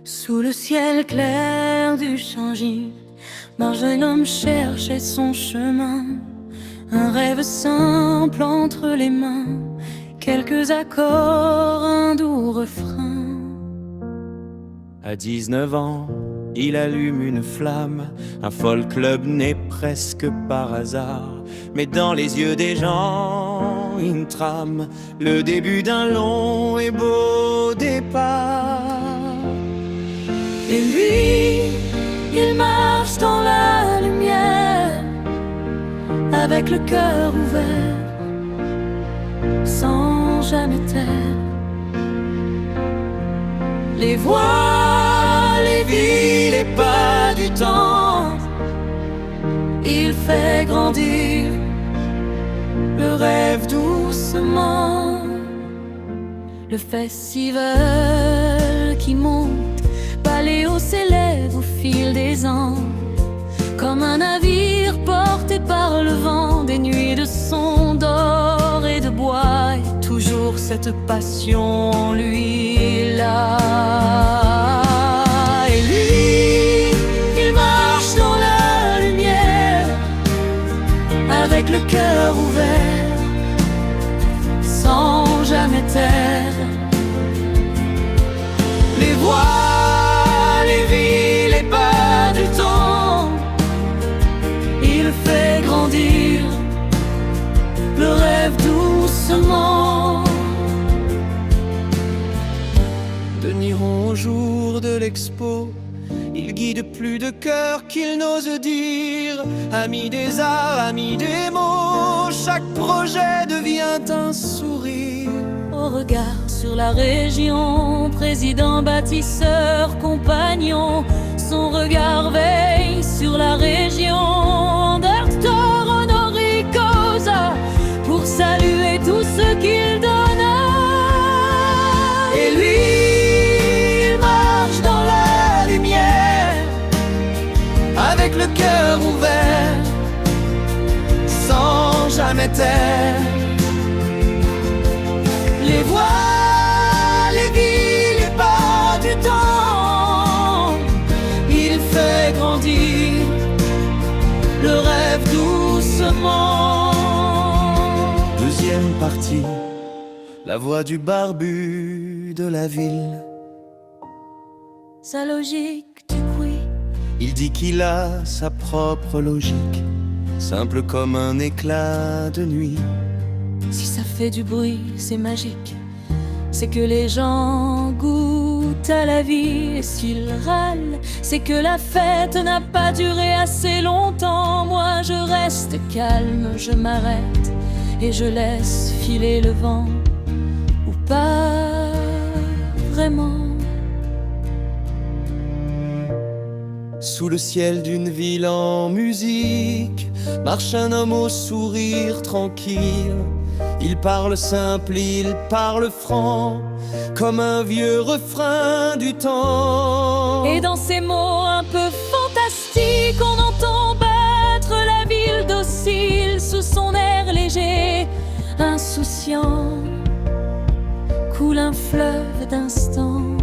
Sous le ciel clair du Changy, marche un homme cherchait son chemin. Un rêve simple entre les mains, quelques accords, un doux refrain. À 19 ans, il allume une flamme. Un folk club naît presque par hasard. Mais dans les yeux des gens, une trame, le début d'un long et beau départ. Et lui, il marche dans la lumière, avec le cœur ouvert, sans jamais taire. Les voix, les vies, les pas du temps, il fait grandir le rêve doucement. Le festival qui monte, Paléo s'élève au fil des ans, comme un navire porté par le vent. Des nuits de son d'or et de bois, et toujours cette passion en lui là. Et lui, il marche dans la lumière, avec le cœur ouvert, sans jamais taire. Les voix, les vies, les pas du temps, il fait grandir le rêve doucement. De Niron au jour de l'expo, il guide plus de cœur qu'il n'ose dire. Ami des arts, ami des mots, chaque projet devient un sourire. Au regard sur la région, président, bâtisseur, compagnon, son regard veille sur la région. Doctor honoris causa, pour saluer tout ce qu'il donna. Et lui, il marche dans la lumière, avec le cœur ouvert, sans jamais taire. Les voix, les vies, les pas du temps, il fait grandir le rêve doucement. Deuxième partie, la voix du barbu de la ville. Sa logique du bruit, Il dit qu'il a sa propre logique, simple comme un éclat de nuit. si ça fait du bruit, c'est magique. C'est que les gens goûtent à la vie. Et s'ils râlent, c'est que la fête n'a pas duré assez longtemps. Moi je reste calme, je m'arrête et je laisse filer le vent. Ou pas vraiment. Sous le ciel d'une ville en musique, marche un homme au sourire tranquille. Il parle simple, il parle franc, comme un vieux refrain du temps. Et dans ces mots un peu fantastiques, on entend battre la ville docile sous son air léger, insouciant. Coule un fleuve d'instants.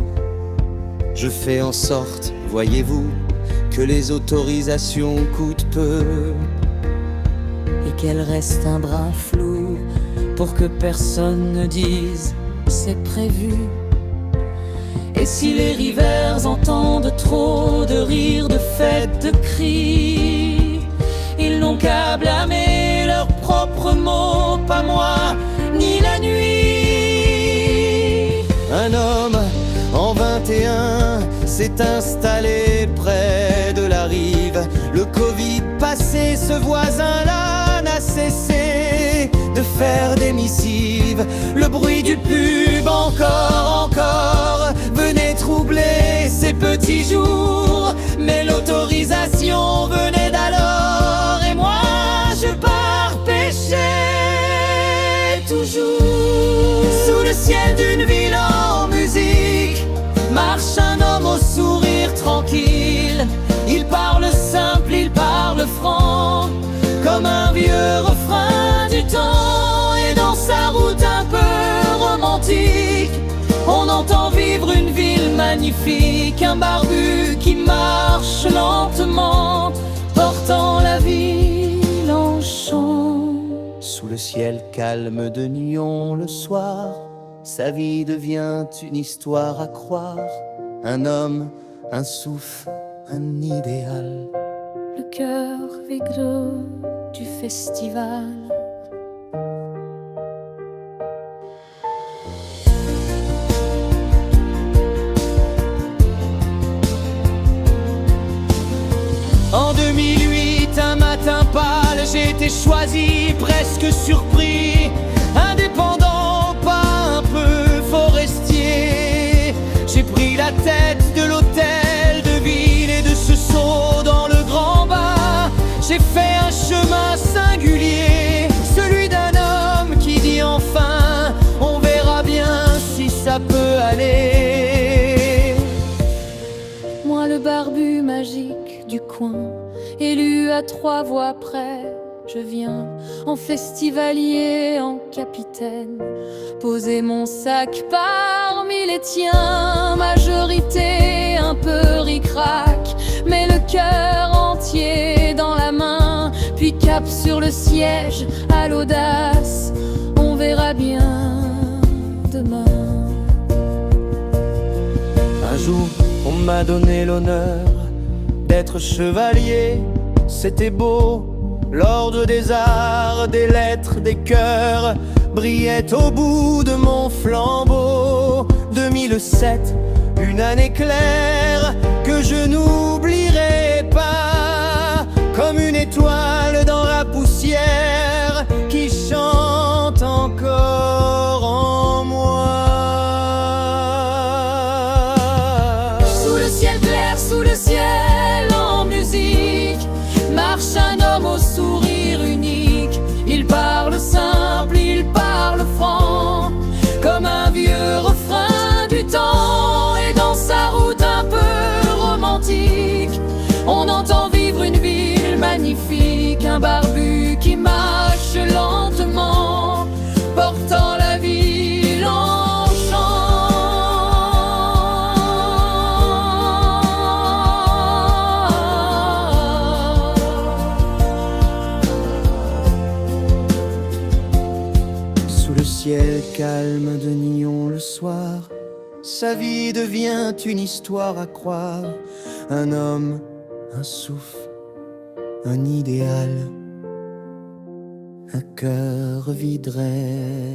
Je fais en sorte, voyez-vous, que les autorisations coûtent peu Et qu'elle reste un brin flou, pour que personne ne dise c'est prévu. Et si les rivers entendent trop de rires, de fêtes, de cris, ils n'ont qu'à blâmer leurs propres mots, pas moi, ni la nuit. Un homme en 21 s'est installé près de la rive. Le Covid passé, ce voisin-là n'a cessé de faire des missives. Le bruit du pub encore venait troubler ces petits jours. Mais l'autorisation venait d'alors, et moi je pars pêcher toujours. Sous le ciel d'une ville en musique, marche un homme au sourire tranquille. Il parle simple, il parle franc, comme un vieux refrain du temps. Et dans sa route un peu romantique, on entend vivre une ville magique. magnifique, un barbu qui marche lentement, portant la ville en chant. Sous le ciel calme de Nyon le soir, sa vie devient une histoire à croire. Un homme, un souffle, un idéal. Le cœur vigoureux du festival. En 2008, un matin pâle, j'ai été choisi, presque surpris. Indépendant, pas un peu forestier. J'ai pris la tête de l'hôtel de ville et de ce saut dans le grand bain. J'ai fait un chemin singulier, celui d'un homme qui dit enfin, on verra bien si ça peut aller. Moi le barbu magique du coin, élu à 3 voix près, je viens en festivalier, en capitaine, poser mon sac parmi les tiens. Majorité un peu ric-rac, mais le cœur entier dans la main. Puis cap sur le siège, à l'audace, on verra bien demain. Un jour, on m'a donné l'honneur d'être chevalier, c'était beau. L'ordre des arts, des lettres, des cœurs brillait au bout de mon flambeau. 2007, une année claire que je n'oublierai pas, comme une étoile dans la poussière qui chante encore en moi. Sous le ciel clair, sous le ciel en musique, marche un homme au sourire unique. Il parle simple, il parle franc, comme un vieux refrain du temps. Et dans sa route un peu romantique, on entend vivre une ville magnifique. Un barbu qui marche lentement, portant la ville en Sous le ciel calme de Nyon le soir, sa vie devient une histoire à croire. Un homme, un souffle, un idéal, un cœur vide rêve.